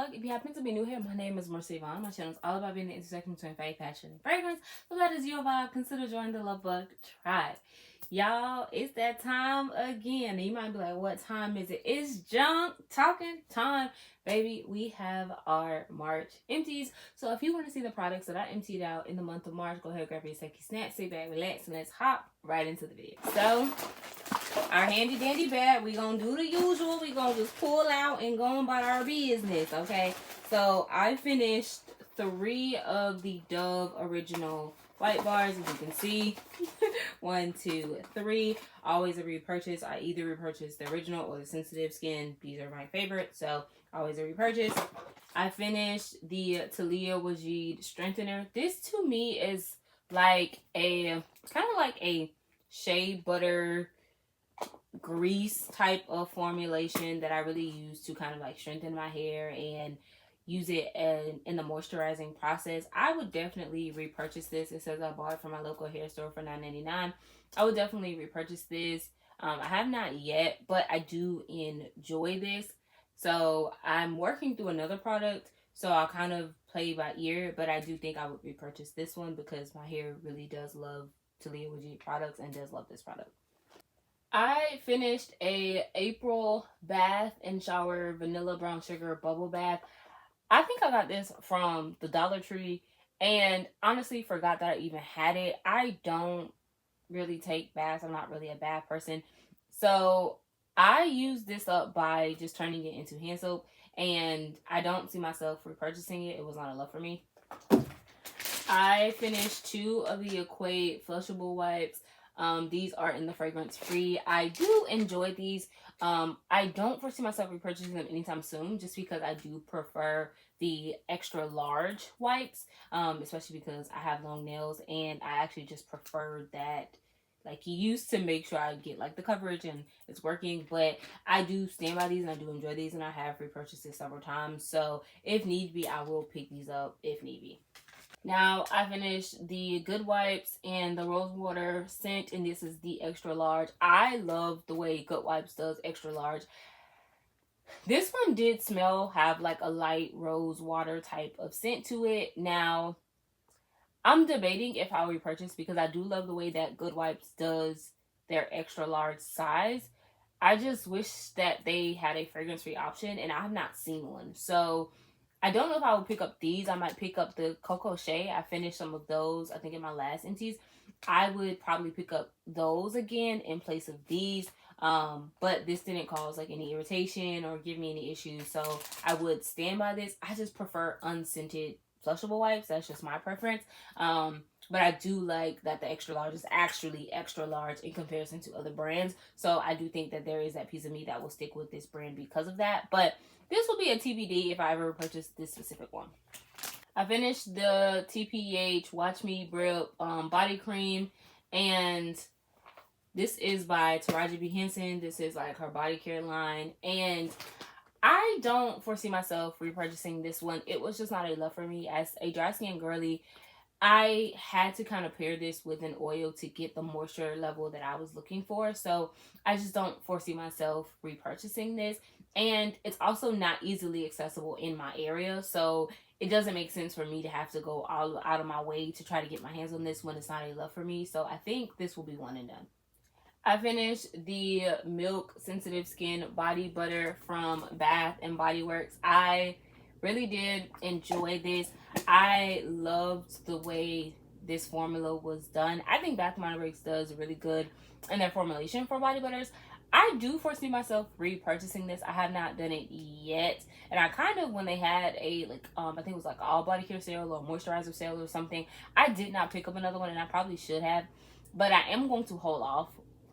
Lovebug. If you happen to be new here, my name is Maryssayvon. My channel is all about being the intersection between faith, passion, and fragrance. So that is your vibe. Consider joining the Lovebug tribe. Y'all, it's that time again. And you might be like, what time is it? It's junk talking time. Baby, we have our March empties. So if you want to see the products that I emptied out in the month of March, go ahead, grab your sexy snack, sit back, relax, and let's hop right into the video. So, our handy dandy bag, we gonna do the usual. We gonna just pull out and go about our business, okay? So I finished 3 of the Dove original white bars, as you can see. 1, 2, 3. Always a repurchase. I either repurchase the original or the sensitive skin. These are my favorite, so always a repurchase. I finished the HYGIENE strengthener. This to me is like a kind of like a shea butter grease type of formulation that I really use to kind of like strengthen my hair and use it in the moisturizing process. I would definitely repurchase this. It says I bought it from my local hair store for $9.99. I would definitely repurchase this. I have not yet, but I do enjoy this. So I'm working through another product, so I'll kind of play by ear, but I do think I would repurchase this one because my hair really does love HYGIENE products and does love this product. I finished a April bath and shower vanilla brown sugar bubble bath. I think I got this from the Dollar Tree and honestly forgot that I even had it. I don't really take baths. I'm not really a bath person. So I used this up by just turning it into hand soap, and I don't see myself repurchasing it. It was not enough for me. I finished 2 of the Equate flushable wipes. These are in the fragrance free. I do enjoy these. I don't foresee myself repurchasing them anytime soon just because I do prefer the extra large wipes, especially because I have long nails and I actually just prefer that like you used to make sure I get like the coverage and it's working. But I do stand by these and I do enjoy these, and I have repurchased this several times. So if need be, I will pick these up if need be. Now, I finished the Good Wipes and the Rose Water scent, and this is the extra large. I love the way Good Wipes does extra large. This one did have like a light rose water type of scent to it. Now, I'm debating if I'll repurchase because I do love the way that Good Wipes does their extra large size. I just wish that they had a fragrance-free option, and I have not seen one. So I don't know if I will pick up these. I might pick up the Coco Shea. I finished some of those, I think, in my last empties. I would probably pick up those again in place of these. But this didn't cause like any irritation or give me any issues. So I would stand by this. I just prefer unscented flushable wipes. That's just my preference. But I do like that the extra large is actually extra large in comparison to other brands. So I do think that there is that piece of me that will stick with this brand because of that. But this will be a TBD if I ever purchase this specific one. I finished the TPH Watch Me Bril body cream, and this is by Taraji B. Henson. This is like her body care line, and I don't foresee myself repurchasing this one. It was just not enough for me. As a dry skin girly, I had to kind of pair this with an oil to get the moisture level that I was looking for. So I just don't foresee myself repurchasing this. And it's also not easily accessible in my area. So it doesn't make sense for me to have to go all out of my way to try to get my hands on this when it's not a love for me. So I think this will be one and done. I finished the Milk Sensitive Skin Body Butter from Bath and Body Works. I really did enjoy this. I loved the way this formula was done. I think Bath and Body Works does really good in their formulation for body butters. I do foresee myself repurchasing this. I have not done it yet. And I kind of, when they had a, like, I think it was like all body care sale or moisturizer sale or something, I did not pick up another one, and I probably should have. But I am going to hold off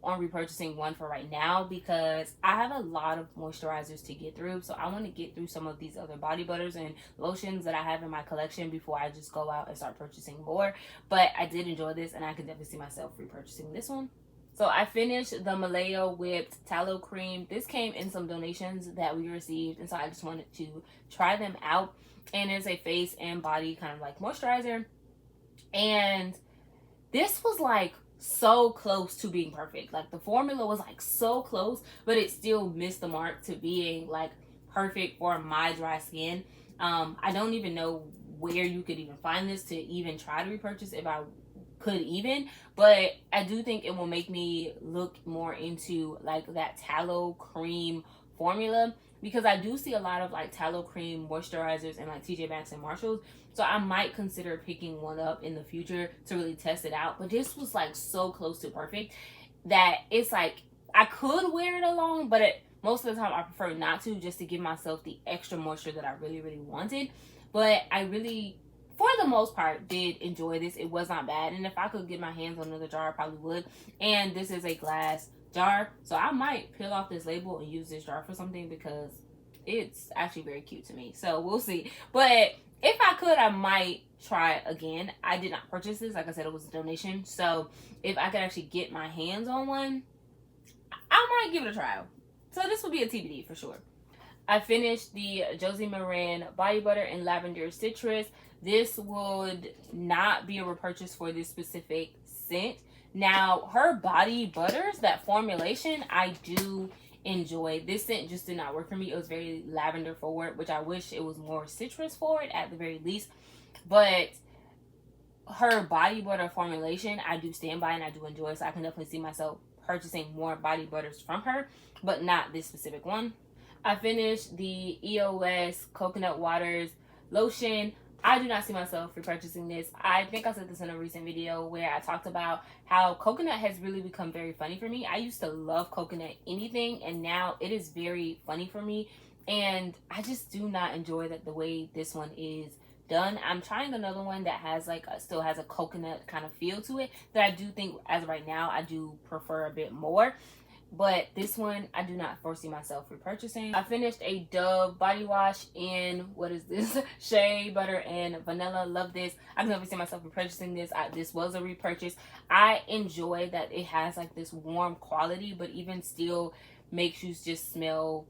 on repurchasing one for right now because I have a lot of moisturizers to get through. So I want to get through some of these other body butters and lotions that I have in my collection before I just go out and start purchasing more. But I did enjoy this, and I can definitely see myself repurchasing this one. So I finished the Maleo Whipped Tallow Cream. This came in some donations that we received, and so I just wanted to try them out. And it's a face and body kind of like moisturizer. And this was like so close to being perfect. Like the formula was like so close, but it still missed the mark to being like perfect for my dry skin. I don't even know where you could even find this to even try to repurchase, if I could even, but I do think it will make me look more into like that tallow cream formula, because I do see a lot of like tallow cream moisturizers in like TJ Maxx and Marshalls. So I might consider picking one up in the future to really test it out. But this was like so close to perfect that it's like I could wear it alone, but most of the time I prefer not to, just to give myself the extra moisture that I really, really wanted. But I really, for the most part, did enjoy this. It was not bad. And if I could get my hands on another jar, I probably would. And this is a glass jar, so I might peel off this label and use this jar for something, because it's actually very cute to me. So we'll see. But if I could, I might try it again. I did not purchase this. Like I said, it was a donation. So if I could actually get my hands on one, I might give it a try. So this will be a TBD for sure. I finished the Josie Maran Body Butter in Lavender Citrus. This would not be a repurchase for this specific scent. Now, her body butters, that formulation, I do enjoy. This scent just did not work for me. It was very lavender forward, which I wish it was more citrus forward at the very least. But her body butter formulation, I do stand by and I do enjoy. So I can definitely see myself purchasing more body butters from her, but not this specific one. I finished the EOS Coconut Waters Lotion. I do not see myself repurchasing this. I think I said this in a recent video where I talked about how coconut has really become very funny for me. I used to love coconut anything, and now it is very funny for me. And I just do not enjoy that the way this one is done. I'm trying another one that has like still has a coconut kind of feel to it, that I do think as of right now I do prefer a bit more. But this one, I do not foresee myself repurchasing. I finished a Dove body wash in, what is this? Shea Butter and Vanilla. Love this. I can never see myself repurchasing this. This was a repurchase. I enjoy that it has like this warm quality, but even still makes you just smell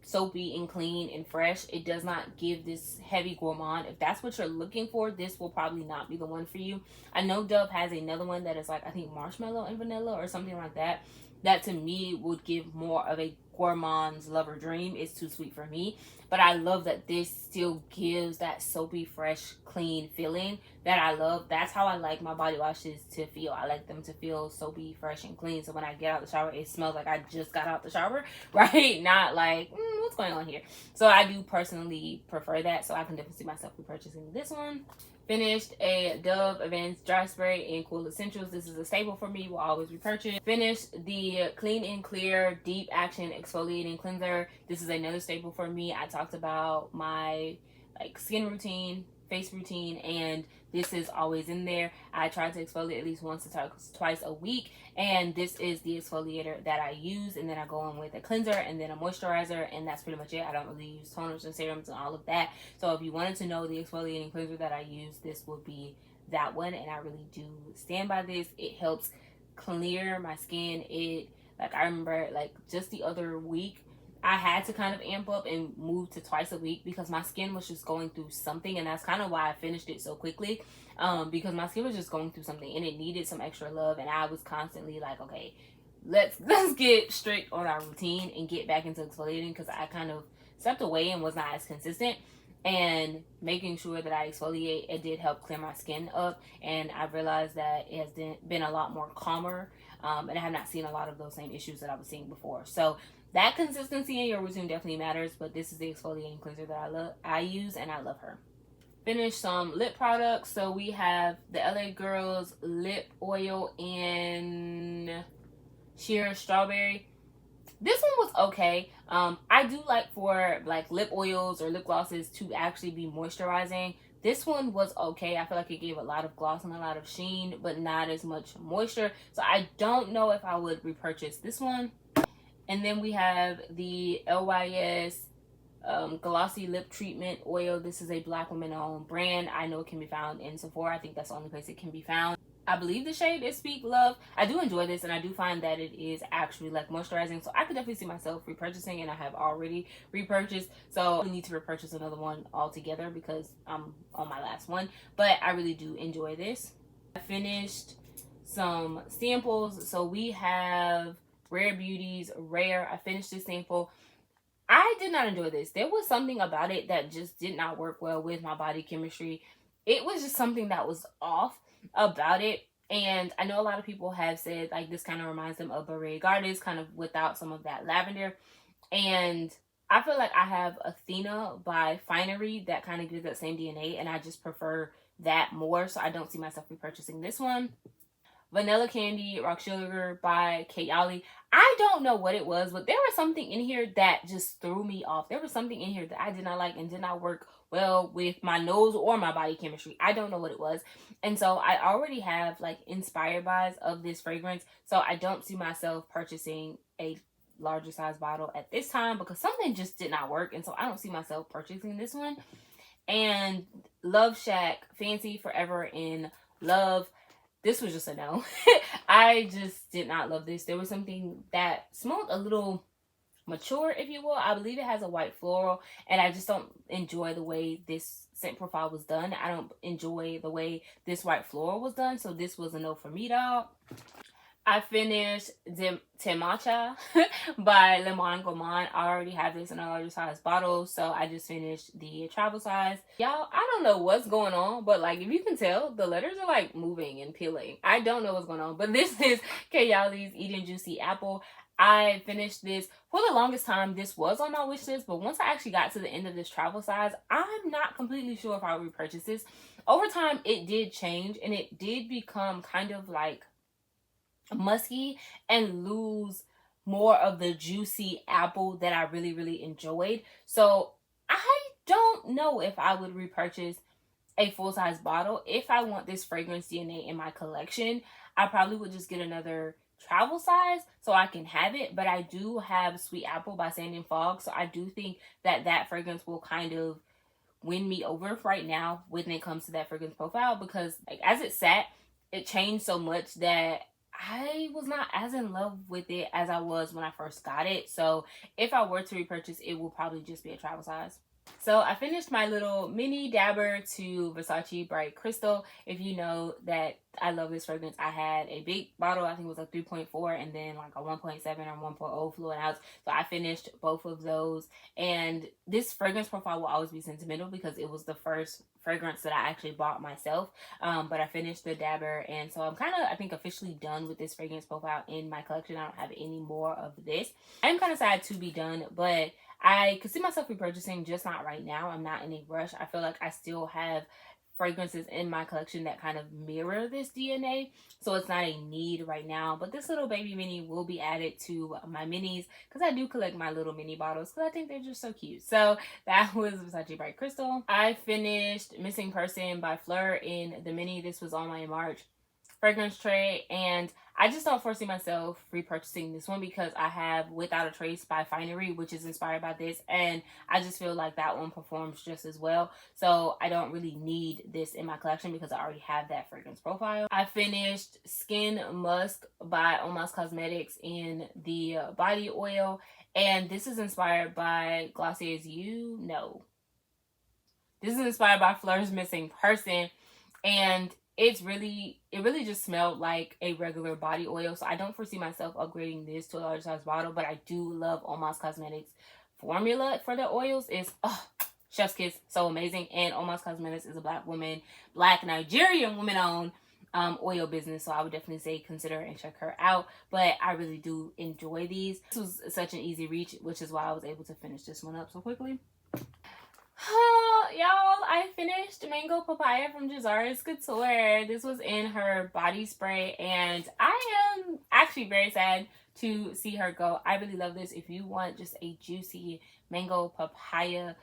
soapy and clean and fresh. It does not give this heavy gourmand. If that's what you're looking for, this will probably not be the one for you. I know Dove has another one that is like, I think marshmallow and vanilla or something like that. That to me would give more of a gourmand's lover dream. It's too sweet for me. But I love that this still gives that soapy, fresh, clean feeling that I love. That's how I like my body washes to feel. I like them to feel soapy, fresh, and clean. So when I get out the shower, it smells like I just got out the shower, right? Not like, what's going on here? So I do personally prefer that. So I can definitely see myself repurchasing this one. Finished a Dove Advanced Dry Spray in Cool Essentials. This is a staple for me. Will always repurchase. Finished the Clean and Clear Deep Action Exfoliating Cleanser. This is another staple for me. I talked about my like skin routine, face routine, and this is always in there. I try to exfoliate at least once to twice a week, and this is the exfoliator that I use. And then I go in with a cleanser and then a moisturizer, and that's pretty much it. I don't really use toners and serums and all of that. So if you wanted to know the exfoliating cleanser that I use, this would be that one, and I really do stand by this. It helps clear my skin. It, like, I remember like just the other week I had to kind of amp up and move to twice a week because my skin was just going through something, and that's kind of why I finished it so quickly, because my skin was just going through something and it needed some extra love, and I was constantly like, okay, let's get straight on our routine and get back into exfoliating, because I kind of stepped away and was not as consistent. And making sure that I exfoliate, it did help clear my skin up, and I realized that it has been a lot more calmer, and I have not seen a lot of those same issues that I was seeing before. So that consistency in your routine definitely matters, but this is the exfoliating cleanser that I use, and I love her. Finish some lip products. So we have the LA Girls Lip Oil in Sheer Strawberry. This one was okay. I do like for like lip oils or lip glosses to actually be moisturizing. This one was okay. I feel like it gave a lot of gloss and a lot of sheen, but not as much moisture. So I don't know if I would repurchase this one. And then we have the LYS Glossy Lip Treatment Oil. This is a Black woman-owned brand. I know it can be found in Sephora. I think that's the only place it can be found. I believe the shade is Speak Love. I do enjoy this, and I do find that it is actually like moisturizing. So I could definitely see myself repurchasing, and I have already repurchased. So I need to repurchase another one altogether because I'm on my last one. But I really do enjoy this. I finished some samples. So we have Rare Beauty's Rare. I finished this sample. I did not enjoy this. There was something about it that just did not work well with my body chemistry. It was just something that was off about it. And I know a lot of people have said like this kind of reminds them of Beret Goddess, kind of without some of that lavender. And I feel like I have Athena by Finery that kind of gives that same DNA, and I just prefer that more. So I don't see myself repurchasing this one. Vanilla Candy Rock Sugar by Kayali. I don't know what it was, but there was something in here that just threw me off. There was something in here that I did not like and did not work well with my nose or my body chemistry. I don't know what it was. And so I already have like inspired buys of this fragrance. So I don't see myself purchasing a larger size bottle at this time because something just did not work. And so I don't see myself purchasing this one. And Love Shack Fancy Forever in Love. This was just a no. I just did not love this. There was something that smelled a little mature, if you will. I believe it has a white floral, and I just don't enjoy the way this scent profile was done. I don't enjoy the way this white floral was done, so this was a no for me, dog. I finished Temacha by Lemon Gourmand. I already have this in a larger size bottle, so I just finished the travel size. Y'all, I don't know what's going on, but like if you can tell, the letters are like moving and peeling. I don't know what's going on, but this is Kayali's Eating Juicy Apple. I finished this. For the longest time, this was on my wish list, but once I actually got to the end of this travel size, I'm not completely sure if I would repurchase this. Over time, it did change, and it did become kind of like musky and lose more of the juicy apple that I really enjoyed. So I don't know if I would repurchase a full-size bottle. If I want this fragrance DNA in my collection, I probably would just get another travel size so I can have it. But I do have Sweet Apple by Sand and Fog, so I do think that that fragrance will kind of win me over right now when it comes to that fragrance profile, because like as it sat, it changed so much that I was not as in love with it as I was when I first got it. So if I were to repurchase, it will probably just be a travel size. So I finished my little mini dabber to Versace Bright Crystal. If you know that I love this fragrance, I had a big bottle, I think it was a 3.4, and then like a 1.7 or 1.0 fluid ounce. So I finished both of those. And this fragrance profile will always be sentimental because it was the first fragrance that I actually bought myself. But I finished the dabber, and so I'm kind of, I think, officially done with this fragrance profile in my collection. I don't have any more of this. I'm kind of sad to be done, but I could see myself repurchasing, just not right now. I'm not in a rush. I feel like I still have fragrances in my collection that kind of mirror this DNA, so it's not a need right now. But this little baby mini will be added to my minis because I do collect my little mini bottles because I think they're just so cute. So that was Versace Bright Crystal. I finished Missing Person by Fleur in the mini. This was on my March fragrance tray, and I just don't foresee myself repurchasing this one because I have Without a Trace by Finery, which is inspired by this, and I just feel like that one performs just as well. So I don't really need this in my collection because I already have that fragrance profile. I finished Skin Musk by Omas Cosmetics in the body oil, and this is inspired by Glossier's You. No. This is inspired by Fleur's Missing Person, and it really just smelled like a regular body oil. So I don't foresee myself upgrading this to a large size bottle, but I do love Omas Cosmetics formula for their oils. It's chef's kiss, so amazing. And Omas Cosmetics is a black Nigerian woman owned oil business, so I would definitely say consider and check her out. But I really do enjoy these. This was such an easy reach, which is why I was able to finish this one up so quickly. Y'all, I finished Mango Papaya from Jazara's Couture. This was in her body spray, and I am actually very sad to see her go. I really love this. If you want just a juicy mango papaya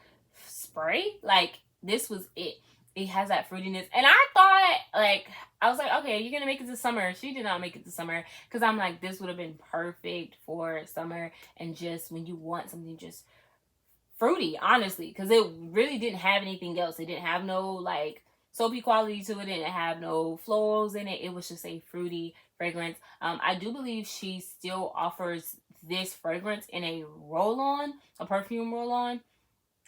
spray, like this was it. It has that fruitiness, and I thought, like, I was like, okay, you're gonna make it to summer. She did not make it to summer because I'm like, this would have been perfect for summer, and just when you want something just fruity, honestly, because it really didn't have anything else. It didn't have no like soapy quality to it. It didn't have no florals in it. It was just a fruity fragrance. I do believe she still offers this fragrance in a roll-on, a perfume roll-on.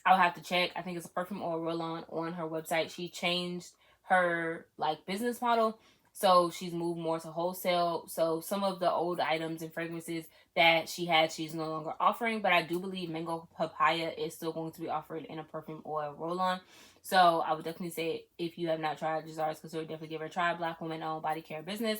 I'll have to check. I think it's a perfume or a roll-on her website. She changed her like business model. So she's moved more to wholesale. So some of the old items and fragrances that she had, she's no longer offering. But I do believe Mango Papaya is still going to be offered in a perfume oil roll-on. So I would definitely say, if you have not tried Jazara's Couture, definitely give her a try. Black woman-owned body care business.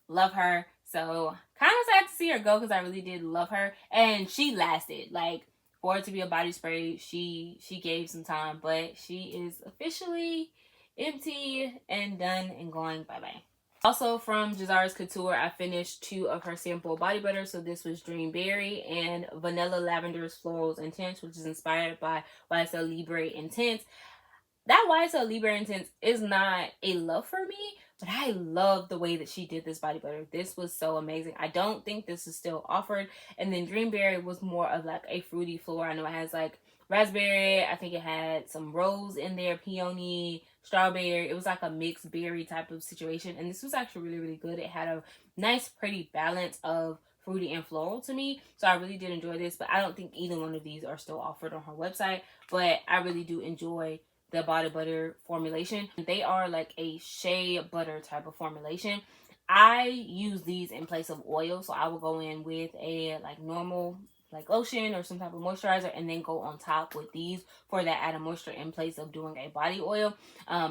Love her. So kind of sad to see her go, because I really did love her. And she lasted. Like, for it to be a body spray, she gave some time. But she is officially empty and done and going bye-bye. Also from Jazara's Couture, I finished 2 of her sample body butters. So this was Dreamberry and Vanilla Lavender's Florals Intense, which is inspired by YSL Libre Intense. That YSL Libre Intense is not a love for me, but I love the way that she did this body butter. This was so amazing. I don't think this is still offered. And then Dreamberry was more of like a fruity floor. I know it has like raspberry. I think it had some rose in there, peony, strawberry. It was like a mixed berry type of situation. And this was actually really, really good. It had a nice, pretty balance of fruity and floral to me. So I really did enjoy this. But I don't think either one of these are still offered on her website. But I really do enjoy the body butter formulation. They are like a shea butter type of formulation. I use these in place of oil. So I will go in with a like normal like lotion or some type of moisturizer, and then go on top with these for that added moisture in place of doing a body oil.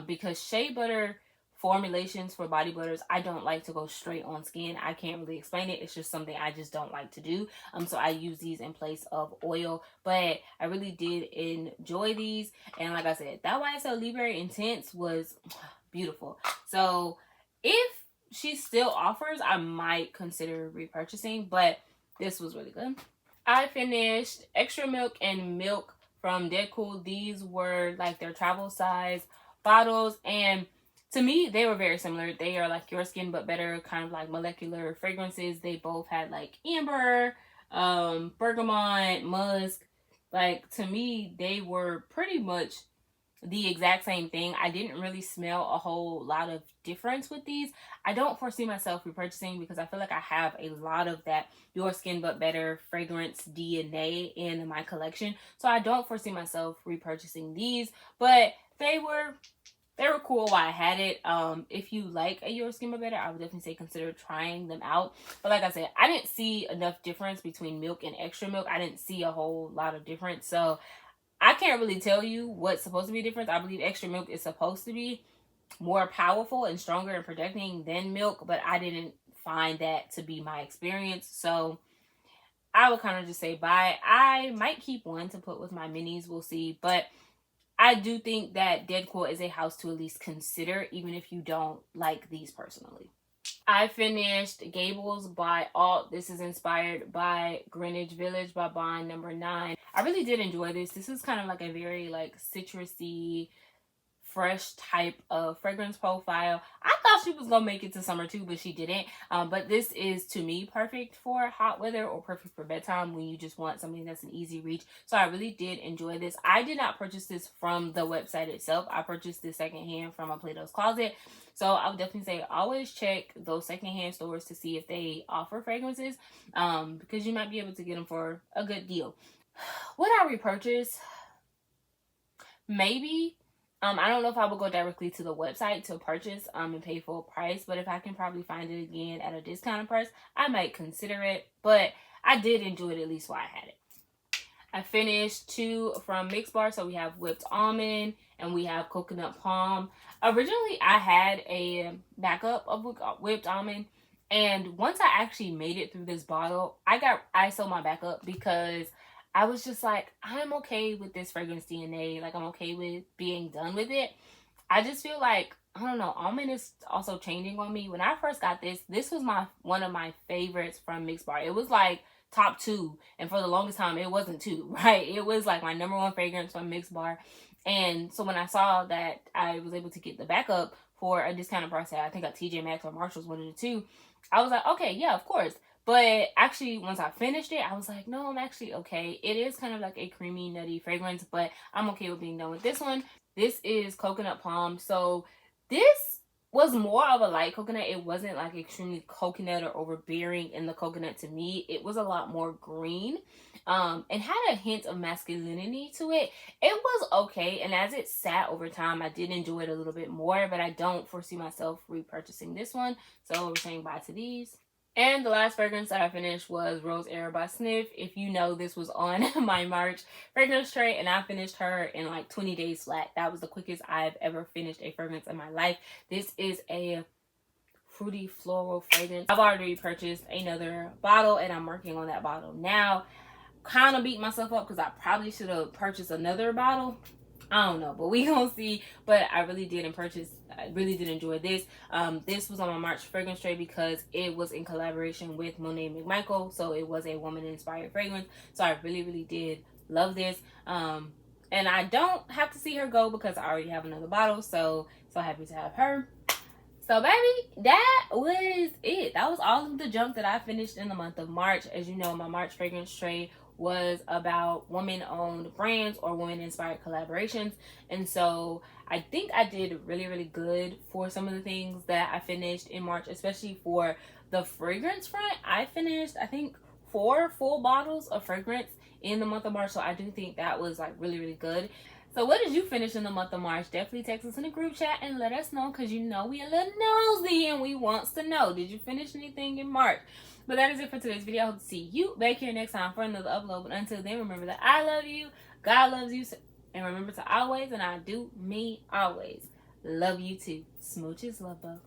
Because shea butter formulations for body butters, I don't like to go straight on skin. I can't really explain it. It's just something I just don't like to do. So I use these in place of oil. But I really did enjoy these. And like I said, that YSL Libre Intense was beautiful. So if she still offers, I might consider repurchasing. But this was really good. I finished Extra Milk and Milk from Deadcool. These were like their travel size bottles, and to me, they were very similar. They are like Your Skin But Better, kind of like molecular fragrances. They both had like amber, bergamot, musk. Like, to me, they were pretty much the exact same thing. I didn't really smell a whole lot of difference with these. I don't foresee myself repurchasing, because I feel like I have a lot of that Your Skin But Better fragrance DNA in my collection. So I don't foresee myself repurchasing these, but they were cool while I had it. If you like a Your Skin But Better, I would definitely say consider trying them out. But like I said, I didn't see enough difference between Milk and Extra Milk. I didn't see a whole lot of difference. So I can't really tell you what's supposed to be different. I believe Extra Milk is supposed to be more powerful and stronger and protecting than Milk, but I didn't find that to be my experience. So I would kind of just say bye. I might keep one to put with my minis. We'll see. But I do think that Deadcool is a house to at least consider, even if you don't like these personally. I finished Gables by Alt. This is inspired by Greenwich Village by Bond No. 9. I really did enjoy this. This is kind of like a very like citrusy, fresh type of fragrance profile. I thought she was gonna make it to summer too, but she didn't. But this is, to me, perfect for hot weather or perfect for bedtime when you just want something that's an easy reach. So I really did enjoy this. I did not purchase this from the website itself. I purchased this secondhand from a Plato's Closet. So I would definitely say always check those secondhand stores to see if they offer fragrances, because you might be able to get them for a good deal. Would I repurchase? Maybe. I don't know if I would go directly to the website to purchase and pay full price, but if I can probably find it again at a discounted price, I might consider it. But I did enjoy it at least while I had it. I finished 2 from Mix Bar. So we have Whipped Almond and we have Coconut Palm. Originally, I had a backup of Whipped Almond, and once I actually made it through this bottle, I sold my backup because I was just like, I'm okay with this fragrance DNA. Like, I'm okay with being done with it. I just feel like, I don't know, almond is also changing on me. When I first got this was one of my favorites from Mix Bar. It was like top 2, and for the longest time it wasn't 2, right? It was like my #1 fragrance from Mix Bar. And so when I saw that I was able to get the backup for a discounted price, I think at TJ Maxx or Marshall's, one of the two, I was like, okay, yeah, of course. But actually, once I finished it, I was like, no, I'm actually okay. It is kind of like a creamy, nutty fragrance, but I'm okay with being done with this one. This is Coconut Palm. So this was more of a light coconut. It wasn't like extremely coconut or overbearing in the coconut to me. It was a lot more green, and had a hint of masculinity to it. It was okay, and as it sat over time, I did enjoy it a little bit more, but I don't foresee myself repurchasing this one. So we're saying bye to these. And the last fragrance that I finished was Rose Air by Sniff. If you know, this was on my March fragrance tray, and I finished her in like 20 days flat. That was the quickest I've ever finished a fragrance in my life. This is a fruity floral fragrance. I've already purchased another bottle, and I'm working on that bottle now. Kind of beat myself up because I probably should have purchased another bottle. I don't know, but we gonna see. But I really did I really did enjoy this. This was on my March fragrance tray because it was in collaboration with Monet McMichael, so it was a woman inspired fragrance. So I really did love this. And I don't have to see her go because I already have another bottle. So happy to have her. So baby, that was it. That was all of the junk that I finished in the month of March. As you know, my March fragrance tray was about woman-owned brands or woman-inspired collaborations. And so I think I did really good for some of the things that I finished in March, especially for the fragrance front. I finished, I think, 4 full bottles of fragrance in the month of March. So I do think that was like really good. So what did you finish in the month of March? Definitely text us in the group chat and let us know, because you know we a little nosy and we wants to know, did you finish anything in March? But that is it for today's video. I hope to see you back here next time for another upload. But until then, remember that I love you, God loves you, and remember to always, and I do mean always, love you too. Smooches, love bug.